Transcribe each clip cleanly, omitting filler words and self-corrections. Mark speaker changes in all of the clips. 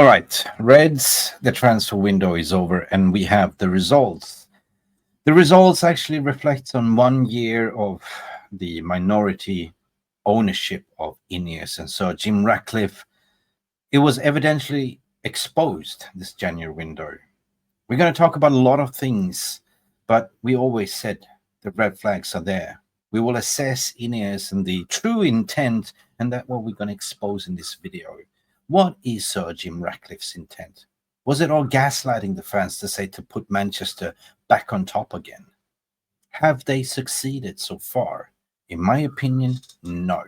Speaker 1: right, Reds, the transfer window is over and we have the results. The results actually reflect on 1 year of the minority ownership of Ineos and Sir Jim Ratcliffe. It was evidently exposed this January window. We're going to talk about a lot of things, but we always said the red flags are there. We will assess Ineos and the true intent, and that's what we're going to expose in this video. What is Sir Jim Ratcliffe's intent? Was it all gaslighting the fans to say to put Manchester back on top again? Have they succeeded so far? In my opinion, no.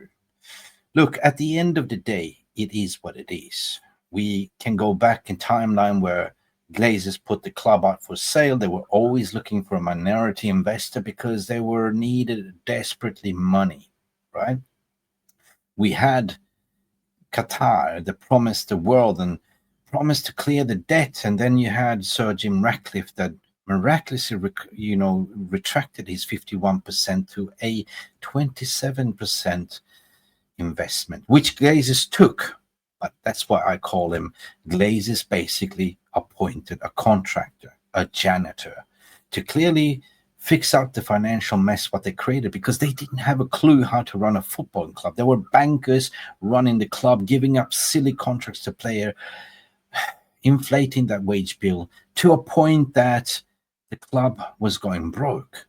Speaker 1: Look, at the end of the day, it is what it is. We can go back in timeline where Glazers put the club out for sale. They were always looking for a minority investor because they were needed desperately money, right? We had Qatar that promised the world and promised to clear the debt, and then you had Sir Jim Ratcliffe that miraculously, retracted his 51% to a 27% investment, which Glazers took. But that's why I call him. Glazers basically appointed a contractor, a janitor, to clearly fix out the financial mess what they created, because they didn't have a clue how to run a football club. There were bankers running the club, giving up silly contracts to players, inflating that wage bill to a point that the club was going broke.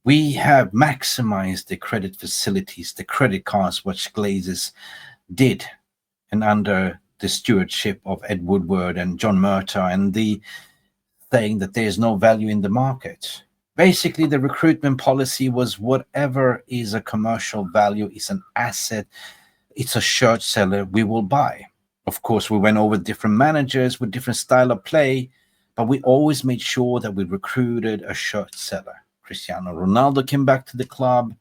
Speaker 1: We have maximized the credit facilities, the credit cards, which Glazers did, and under the stewardship of Ed Woodward and John Murtaugh, and the saying that there's no value in the market. Basically, the recruitment policy was whatever is a commercial value, is an asset, it's a shirt seller, we will buy. Of course, we went over different managers with different style of play, but we always made sure that we recruited a shirt seller. Cristiano Ronaldo came back to the club.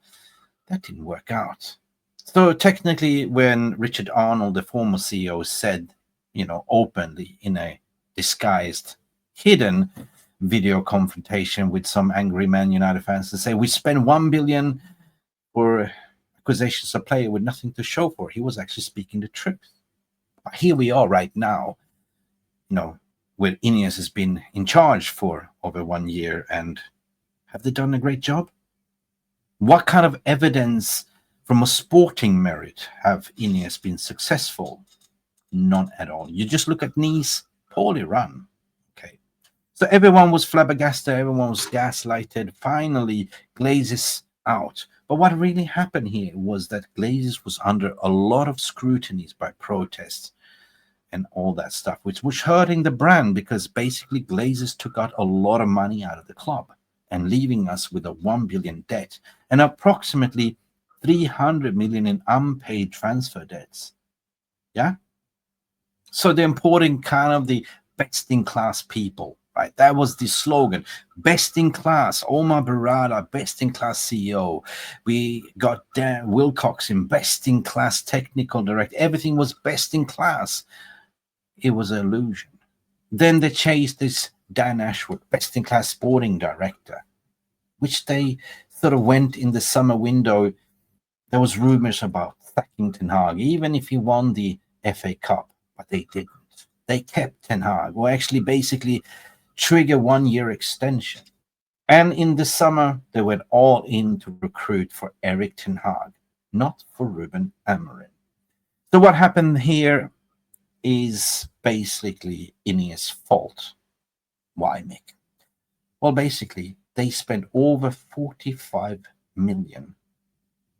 Speaker 1: That didn't work out. So technically, when Richard Arnold, the former CEO, said, openly in a disguised, hidden video confrontation with some angry Man United fans to say, we spent 1 billion for acquisitions of player with nothing to show for, he was actually speaking the truth. But here we are right now, where Ineos has been in charge for over 1 year, and have they done a great job? What kind of evidence from a sporting merit have Ineos been successful? None at all. You just look at Nice, poorly run. Okay. So everyone was flabbergasted, everyone was gaslighted. Finally, Glazers out. But what really happened here was that Glazers was under a lot of scrutiny by protests and all that stuff, which was hurting the brand, because basically Glazers took out a lot of money out of the club and leaving us with a 1 billion debt and approximately 300 million in unpaid transfer debts. Yeah. So they're importing kind of the best in class people, right? That was the slogan. Best in class. Omar Barada, best in class CEO. We got Dan Wilcoxon, best in class technical director. Everything was best in class. It was an illusion. Then they chased this Dan Ashwood, best in class sporting director, which they sort of went in the summer window. There was rumors about sacking Ten Hag, even if he won the FA Cup, but they didn't. They kept Ten Hag, or actually basically trigger 1 year extension. And in the summer, they went all in to recruit for Erik Ten Hag, not for Ruben Amorim. So what happened here is basically Ineos' fault. Why, Mick? Well, basically, they spent over 45 million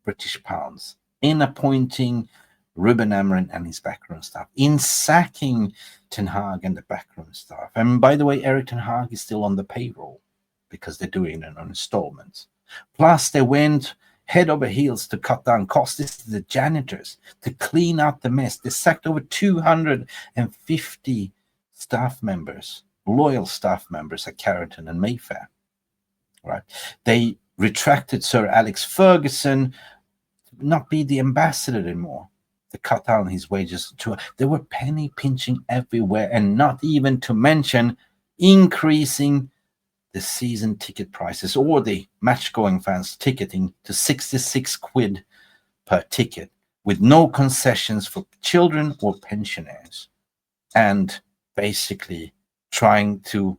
Speaker 1: British pounds in appointing Ruben Amorim and his backroom staff, in sacking Ten Hag and the backroom staff. And by the way, Erik Ten Hag is still on the payroll because they're doing it on installments. Plus, they went head over heels to cut down costs. This is the janitors, to clean out the mess. They sacked over 250 staff members, loyal staff members at Carrington and Mayfair. Right? They retracted Sir Alex Ferguson to not be the ambassador anymore, to cut down his wages. They were penny pinching everywhere, and not even to mention increasing the season ticket prices, or the match-going fans ticketing, to 66 quid per ticket, with no concessions for children or pensioners. and basically trying to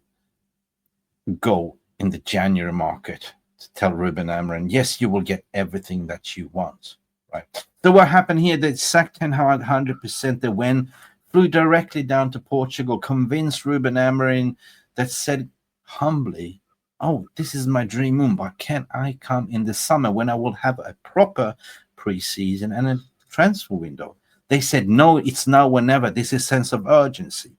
Speaker 1: go in the January market to tell Ruben Amorim, yes, you will get everything that you want, right? So what happened here? They sacked Ten Hag 100%. They went, flew directly down to Portugal, convinced Ruben Amorim, that said humbly, oh, this is my dream move, but can I come in the summer when I will have a proper preseason and a transfer window? They said, no, it's now or never. This is sense of urgency,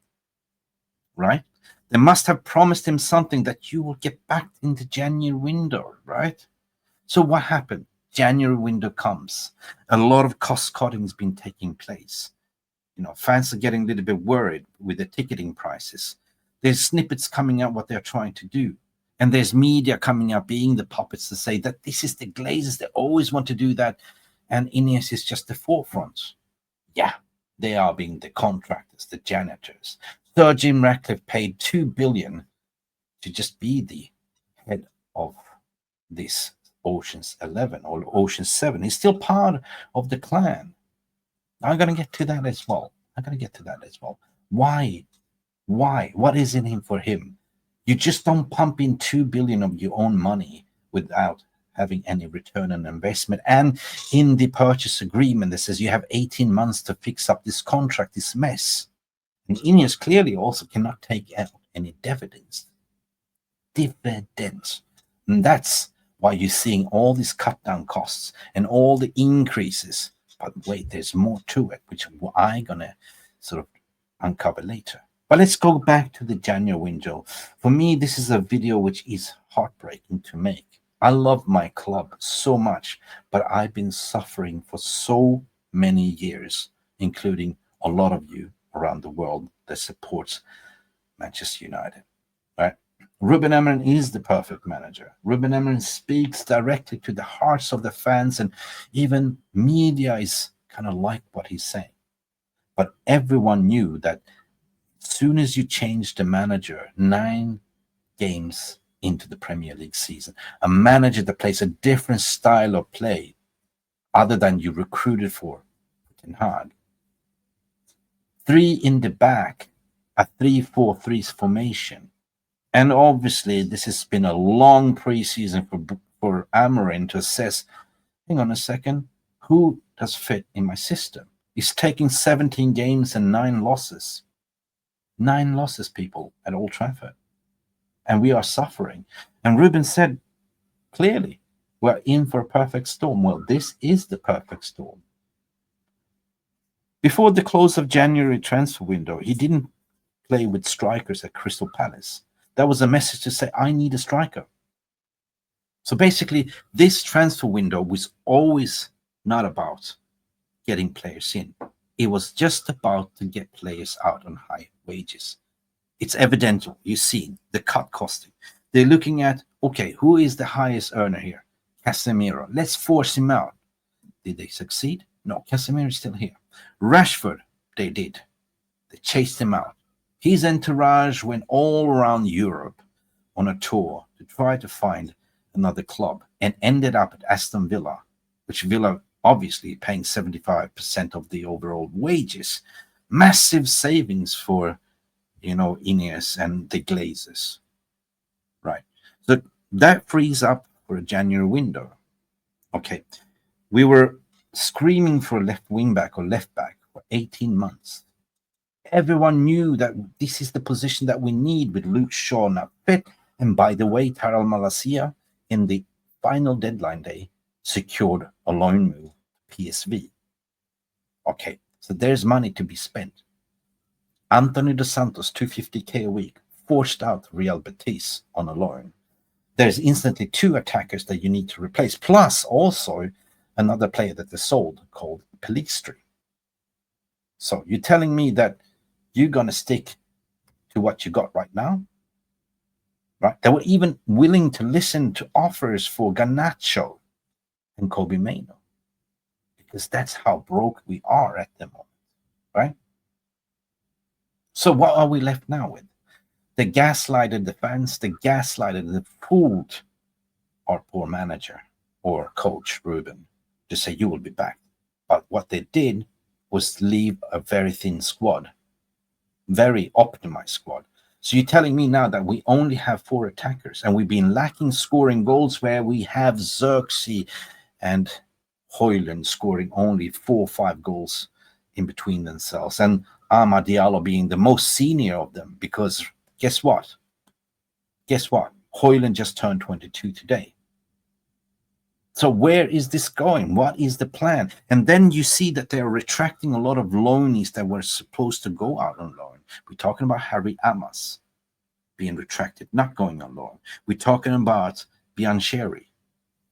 Speaker 1: right? They must have promised him something that you will get back in the January window, right? So what happened? January window comes. A lot of cost cutting has been taking place. You know, fans are getting a little bit worried with the ticketing prices. There's snippets coming out what they're trying to do. And there's media coming out being the puppets to say that this is the Glazers. They always want to do that. And Ineos is just the forefront. Yeah, they are being the contractors, the janitors. Sir Jim Ratcliffe paid $2 billion to just be the head of this Ocean's 11 or Ocean's 7. He's still part of the clan. I'm going to get to that as well. Why? What is in him for him? You just don't pump in $2 billion of your own money without having any return on investment. And in the purchase agreement, that says you have 18 months to fix up this contract, this mess. And Ineos clearly also cannot take out any dividends. And that's why you're seeing all these cut down costs and all the increases. But wait, there's more to it, which I'm going to sort of uncover later. But let's go back to the January window. For me, this is a video which is heartbreaking to make. I love my club so much, but I've been suffering for so many years, including a lot of you around the world that supports Manchester United, right? Ruben Amorim is the perfect manager. Ruben Amorim speaks directly to the hearts of the fans, and even media is kind of like what he's saying. But everyone knew that as soon as you change the manager, 9 games into the Premier League season, a manager that plays a different style of play other than you recruited for Ten Hag, 3 in the back, a 3-4-3 formation. And obviously, this has been a long preseason for Amorim to assess, hang on a second, who does fit in my system? He's taking 17 games and 9 losses. 9 losses, people, at Old Trafford. And we are suffering. And Ruben said clearly, we're in for a perfect storm. Well, this is the perfect storm. Before the close of January transfer window, he didn't play with strikers at Crystal Palace. That was a message to say, I need a striker. So basically, this transfer window was always not about getting players in. It was just about to get players out on high wages. It's evident, you see, the cut costing. They're looking at, okay, who is the highest earner here? Casemiro. Let's force him out. Did they succeed? No, Casemiro is still here. Rashford, they did. They chased him out. His entourage went all around Europe on a tour to try to find another club and ended up at Aston Villa, which Villa obviously paying 75% of the overall wages. Massive savings for, Ineos and the Glazers, right? So that frees up for a January window. Okay, we were screaming for a left wing back or left back for 18 months. Everyone knew that this is the position that we need with Luke Shaw not fit. And by the way, Tyrell Malacia in the final deadline day secured a loan move to PSV. Okay, so there's money to be spent. Anthony Dos Santos, 250k a week, forced out Real Betis on a loan. There's instantly 2 attackers that you need to replace, plus also another player that they sold called Pelistri. So you're telling me that you're going to stick to what you got right now? Right? They were even willing to listen to offers for Garnacho and Kobe Mainoo, because that's how broke we are at the moment, right? So what are we left now with? They gaslighted the fans, they gaslighted, they fooled our poor manager or coach Ruben to say you will be back. But what they did was leave a very thin squad. very optimized squad. So you're telling me now that we only have 4 attackers and we've been lacking scoring goals where we have Xerxes and Højlund scoring only 4 or 5 goals in between themselves, and Amad Diallo being the most senior of them, because guess what? Højlund just turned 22 today. So where is this going? What is the plan? And then you see that they're retracting a lot of loanees that were supposed to go out on loan. We're talking about Harry Amas being retracted, not going on loan. We're talking about Biancheri,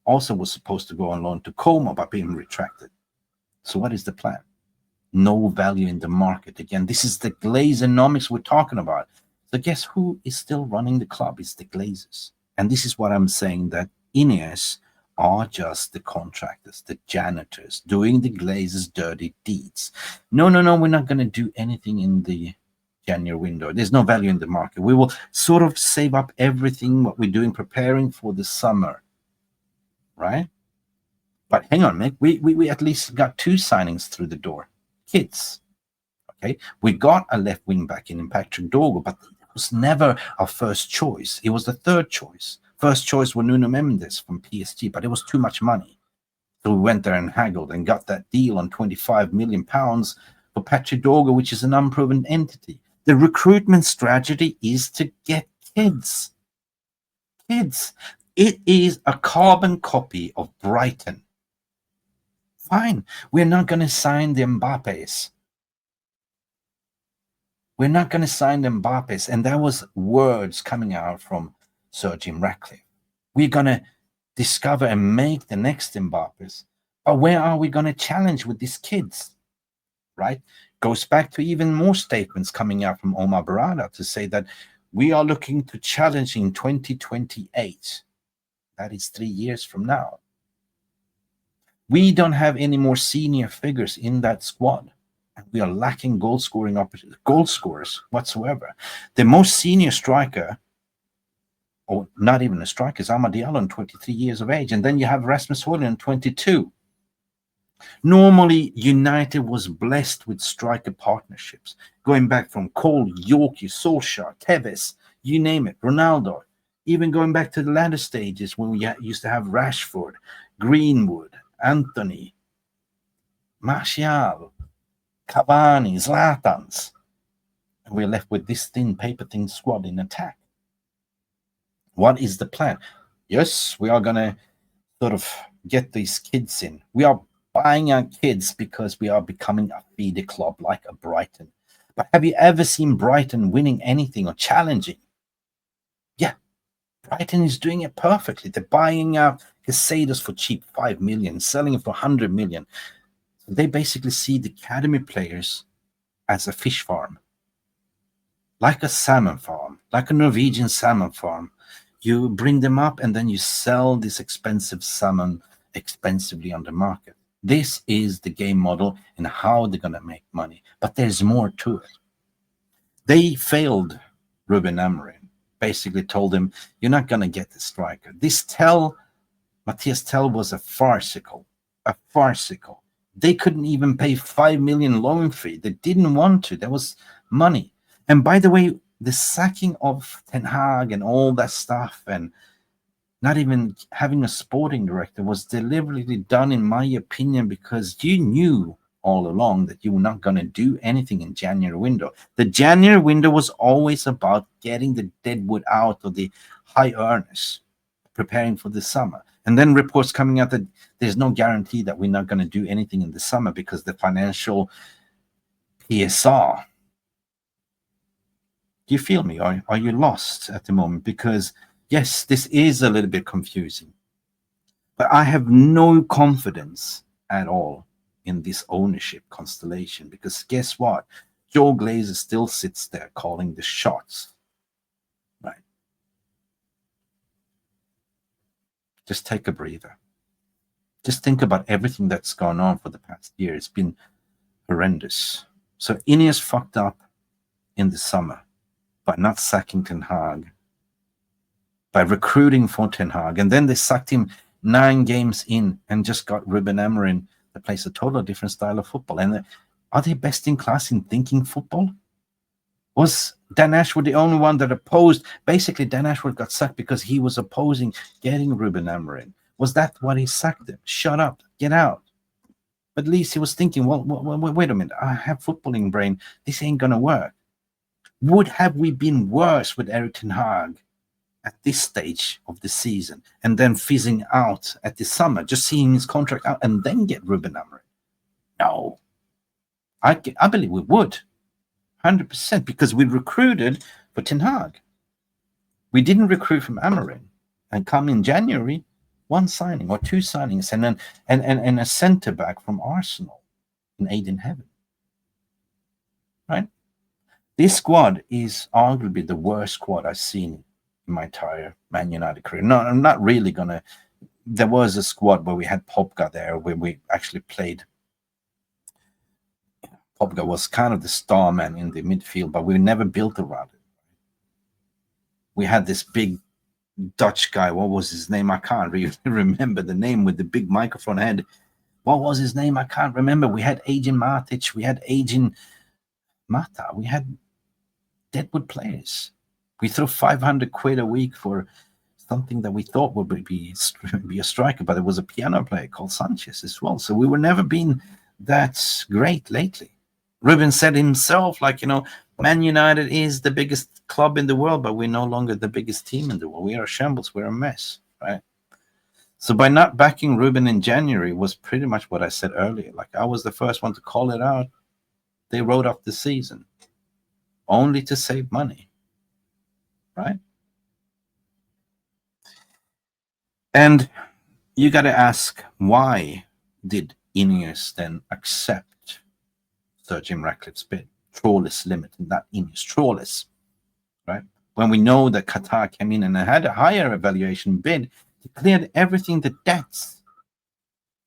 Speaker 1: also was supposed to go on loan to Como, but being retracted. So what is the plan? No value in the market. Again, this is the Glazeronomics we're talking about. So guess who is still running the club? It's the Glazers. And this is what I'm saying, that Ineos are just the contractors, the janitors, doing the Glazers' dirty deeds. No, we're not going to do anything in the January window. There's no value in the market. We will sort of save up everything, what we're doing, preparing for the summer, right? But hang on, Mick, we at least got 2 signings through the door. Kids, okay? We got a left wing back in Patrick Dorgo, but it was never our first choice. It was the third choice. First choice was Nuno Mendes from PSG, but it was too much money. So we went there and haggled and got that deal on £25 million for Patrick Dorgo, which is an unproven entity. The recruitment strategy is to get kids. Kids. It is a carbon copy of Brighton. Fine. We're not going to sign the Mbappes. We're not going to sign the Mbappes. And that was words coming out from Sir Jim Ratcliffe. We're going to discover and make the next Mbappes. But where are we going to challenge with these kids? Right? Goes back to even more statements coming out from Omar Barada to say that we are looking to challenge in 2028. That is 3 years from now. We don't have any more senior figures in that squad. And we are lacking goal scorers whatsoever. The most senior striker, or not even a striker, is Amad Diallo, 23 years of age. And then you have Rasmus Højlund, 22. Normally, United was blessed with striker partnerships, going back from Cole, Yorkie, Solskjaer, Tevez, you name it, Ronaldo, even going back to the latter stages when we used to have Rashford, Greenwood, Anthony, Martial, Cavani, Zlatans. And we're left with this thin, paper-thin squad in attack. What is the plan? Yes, we are going to sort of get these kids in. We are buying our kids because we are becoming a feeder club like a Brighton. But have you ever seen Brighton winning anything or challenging? Yeah, Brighton is doing it perfectly. They're buying out Casados for cheap, 5 million, selling it for 100 million. So they basically see the academy players as a fish farm, like a salmon farm, like a Norwegian salmon farm. You bring them up and then you sell this expensive salmon expensively on the market. This is the game model and how they're going to make money. But there's more to it. They failed Ruben Amorim, basically told him, you're not going to get the striker. Matthias Tell was a farcical. They couldn't even pay 5 million loan fee. They didn't want to. There was money. And by the way, the sacking of Ten Hag and all that stuff and not even having a sporting director was deliberately done, in my opinion, because you knew all along that you were not going to do anything in January window. The January window was always about getting the deadwood out of the high earners, preparing for the summer. And then reports coming out that there's no guarantee that we're not going to do anything in the summer because the financial PSR. Do you feel me? Are you lost at the moment? Because yes, this is a little bit confusing. But I have no confidence at all in this ownership constellation, because guess what? Joe Glazer still sits there calling the shots. Right? Just take a breather. Just think about everything that's gone on for the past year. It's been horrendous. So Ineos fucked up in the summer by not sacking Ten Hag, by recruiting for Ten Hag, and then they sacked him 9 games in and just got Ruben Amorim that plays a totally different style of football. And are they best in class in thinking football? Was Dan Ashwood the only one that opposed? Basically, Dan Ashwood got sacked because he was opposing getting Ruben Amorim. Was that what he sacked him? Shut up, get out. But at least he was thinking, well, wait a minute, I have footballing brain. This ain't going to work. Would have we been worse with Erik ten Hag at this stage of the season and then fizzing out at the summer, just seeing his contract out and then get Ruben Amorim? No. I believe we would. 100%, because we recruited for Ten Hag. We didn't recruit from Amorim. And come in January, one signing or two signings, and then and a centre back from Arsenal in Aiden Heaven. Right? This squad is arguably the worst squad I've seen in my entire Man United career. No, I'm not really gonna. There was a squad where we had Popka there, where we actually played. Popka was kind of the star man in the midfield, but we never built around it. We had this big Dutch guy. What was his name? I can't really remember the name, with the big microphone head. What was his name? I can't remember. We had Agent Matic. We had Agent Mata. We had Deadwood players. We threw 500 quid a week for something that we thought would be a striker, but it was a piano player called Sanchez as well. So we were never been that great lately. Ruben said himself, like, Man United is the biggest club in the world, but we're no longer the biggest team in the world. We are a shambles. We're a mess, right? So by not backing Ruben in January was pretty much what I said earlier. Like, I was the first one to call it out. They wrote off the season only to save money, right? And you got to ask, why did Ineos then accept Sir Jim Ratcliffe's bid? Trawlers Limited, not Ineos, Trawlers, right? When we know that Qatar came in and had a higher evaluation bid, they cleared everything, the debts.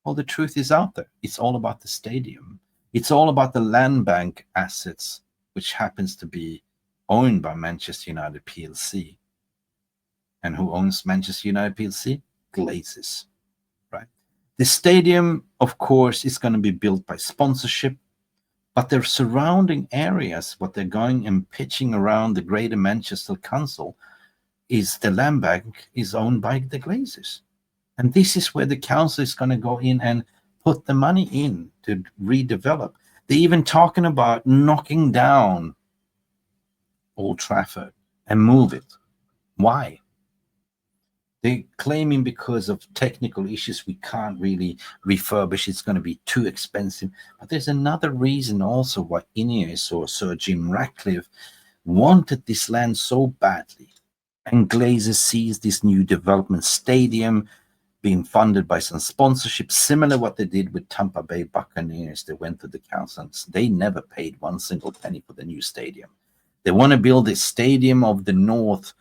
Speaker 1: Well, the truth is out there. It's all about the stadium. It's all about the land bank assets, which happens to be owned by Manchester United PLC. And who owns Manchester United PLC? Glazers, right? The stadium, of course, is going to be built by sponsorship, but their surrounding areas, what they're going and pitching around the Greater Manchester Council, is the land bank is owned by the Glazers. And this is where the council is going to go in and put the money in to redevelop. They're even talking about knocking down Old Trafford and move it. Why? They're claiming because of technical issues we can't really refurbish. It's going to be too expensive. But there's another reason also why Ineos or Sir Jim Ratcliffe wanted this land so badly. And Glazer sees this new development stadium being funded by some sponsorship, similar what they did with Tampa Bay Buccaneers. They went to the council and they never paid one single penny for the new stadium. They want to build a stadium of the North,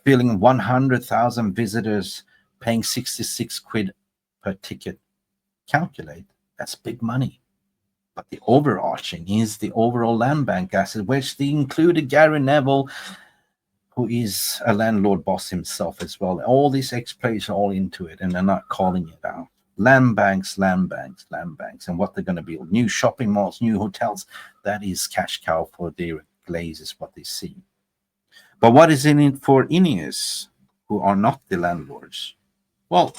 Speaker 1: filling 100,000 visitors, paying 66 quid per ticket. Calculate, that's big money. But the overarching is the overall land bank asset, which they included Gary Neville, who is a landlord boss himself as well. All these ex-players are all into it, and they're not calling it out. Land banks, land banks, land banks, and what they're going to build. New shopping malls, new hotels. That is cash cow for their Glazers, what they see. But what is in it for Ineos, who are not the landlords? Well,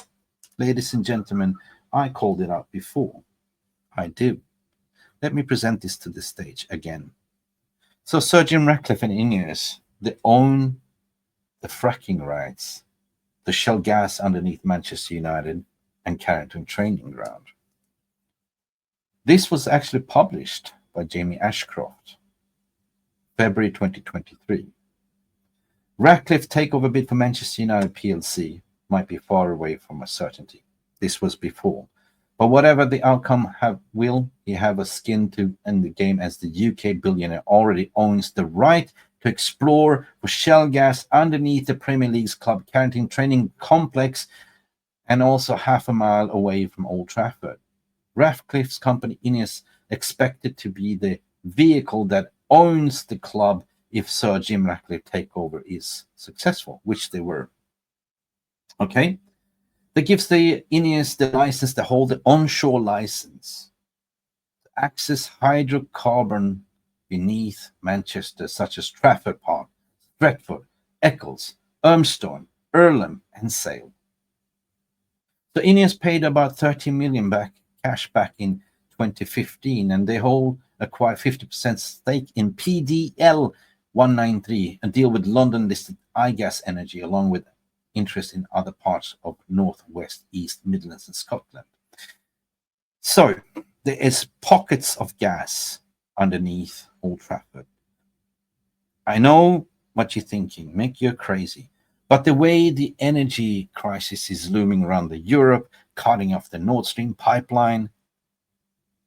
Speaker 1: ladies and gentlemen, I called it out before. I do. Let me present this to the stage again. So Sir Jim Ratcliffe and Ineos, they own the fracking rights, the shell gas underneath Manchester United and Carrington training ground. This was actually published by Jamie Ashcroft, February 2023. Ratcliffe takeover bid for Manchester United PLC might be far away from a certainty. This was before. But whatever the outcome will he have a skin in the game, as the UK billionaire already owns the right to explore for shell gas underneath the Premier League's club Carrington training complex and also half a mile away from Old Trafford. Ratcliffe's company Ineos expected to be the vehicle that owns the club if Sir Jim Ratcliffe takeover is successful, which they were. Okay? That gives the Ineos the license to hold the onshore license to access hydrocarbon beneath Manchester, such as Trafford Park, Stretford, Eccles, Elmstone, Earlham, and Sale. So Ineos paid about 30 million cash back in 2015, and they hold acquired 50% stake in PDL 193, a deal with London-listed iGas Energy, along with interest in other parts of North, West, East, Midlands, and Scotland. So there is pockets of gas underneath Old Trafford. I know what you're thinking, Mick, you're crazy. But the way the energy crisis is looming around Europe, cutting off the Nord Stream pipeline,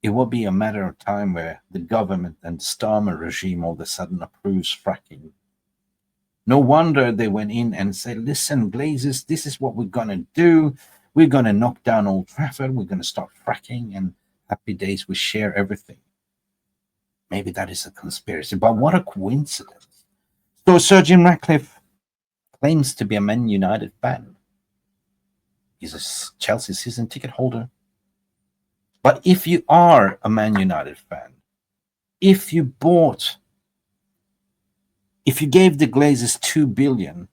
Speaker 1: it will be a matter of time where the government and the Starmer regime all of a sudden approves fracking. No wonder they went in and said, listen, Glazers, this is what we're going to do. We're going to knock down Old Trafford. We're going to start fracking, and happy days, we share everything. Maybe that is a conspiracy, but what a coincidence. So Sir Jim Ratcliffe claims to be a Man United fan. He's a Chelsea season ticket holder. But if you are a Man United fan, if you gave the Glazers 2 billion,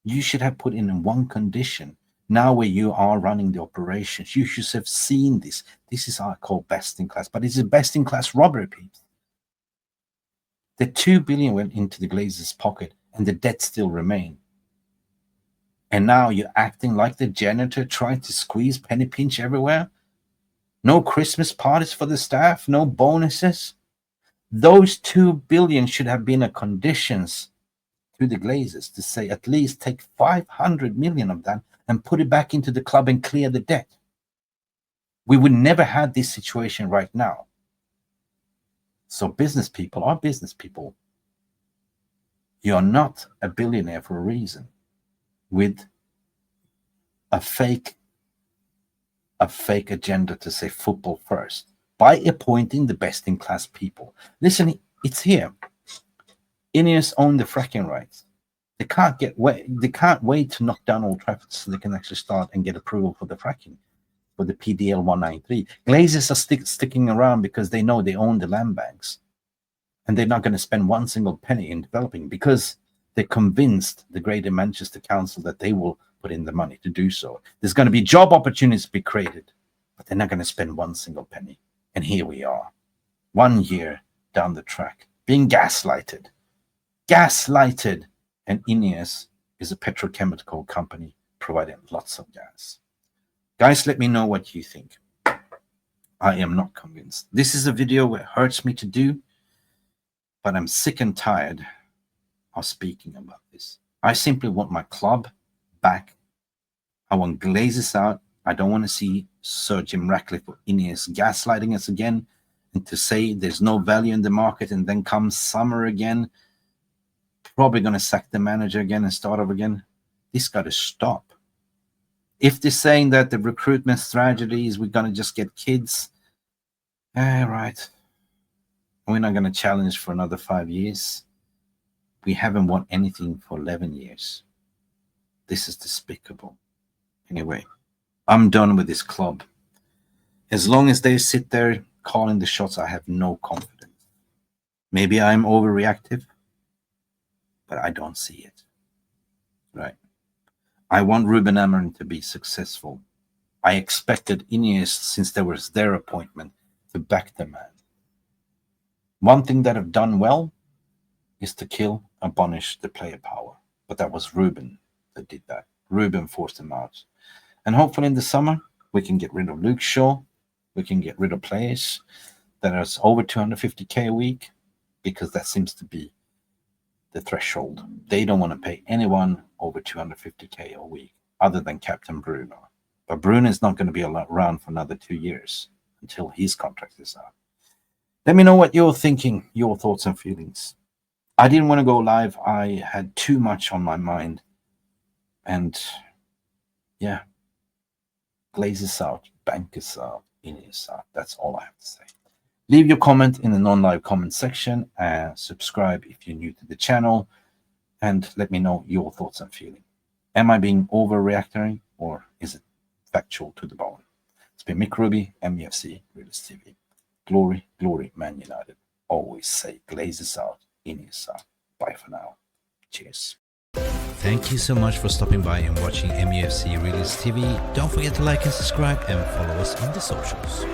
Speaker 1: you should have put in one condition. Now where you are running the operations, you should have seen this. This is called best in class, but it's a best in class robbery, people. The 2 billion went into the Glazers' pocket and the debt still remained. And now you're acting like the janitor trying to squeeze penny pinch everywhere. No Christmas parties for the staff, no bonuses. Those 2 billion should have been a conditions to the Glazers to say at least take 500 million of that and put it back into the club and clear the debt. We would never have this situation right now. So business people are business people. You're not a billionaire for a reason with a fake agenda to say football first by appointing the best in class people. Listen, it's here. Ineos own the fracking rights. They can't wait to knock down Old Trafford so they can actually start and get approval for the fracking, for the PDL 193. Glazers are sticking around because they know they own the land banks, and they're not going to spend one single penny in developing because they're convinced the Greater Manchester Council that they will put in the money to do so. There's going to be job opportunities to be created, but they're not going to spend one single penny. And here we are, 1 year down the track, being gaslighted, and Ineos is a petrochemical company providing lots of gas. Guys, let me know what you think. I am not convinced. This is a video where it hurts me to do, but I'm sick and tired of speaking about this. I simply want my club back. I want Glazers out. I don't want to see Sir Jim Ratcliffe or Ineos gaslighting us again and to say there's no value in the market, and then come summer again, probably going to sack the manager again and start over again. This got to stop. If they're saying that the recruitment strategy is we're going to just get kids, right. We're not going to challenge for another 5 years. We haven't won anything for 11 years. This is despicable. Anyway, I'm done with this club. As long as they sit there calling the shots, I have no confidence. Maybe I'm overreactive, but I don't see it. Right. I want Ruben Amorim to be successful. I expected Ineos, since there was their appointment, to back the man. One thing that have done well is to kill and punish the player power. But that was Ruben that did that. Ruben forced him out. And hopefully in the summer, we can get rid of Luke Shaw. We can get rid of players that are over 250k a week, because that seems to be the threshold. They don't want to pay anyone over 250k a week other than Captain Bruno. But Bruno is not going to be around for another 2 years until his contract is out. Let me know what you're thinking, your thoughts and feelings. I didn't want to go live. I had too much on my mind. And yeah, Glazers out, bankers out, Ineos out. That's all I have to say. Leave your comment in the non-live comment section and subscribe if you're new to the channel, and let me know your thoughts and feeling. Am I being overreacting, or is it factual to the bone? It's been Mick Ruby, MUFC RealistTV. Glory, glory, Man United. always say Glazers out, Ineos out. Bye for now. Cheers.
Speaker 2: Thank you so much for stopping by and watching MUFC Realist TV. Don't forget to like and subscribe and follow us on the socials.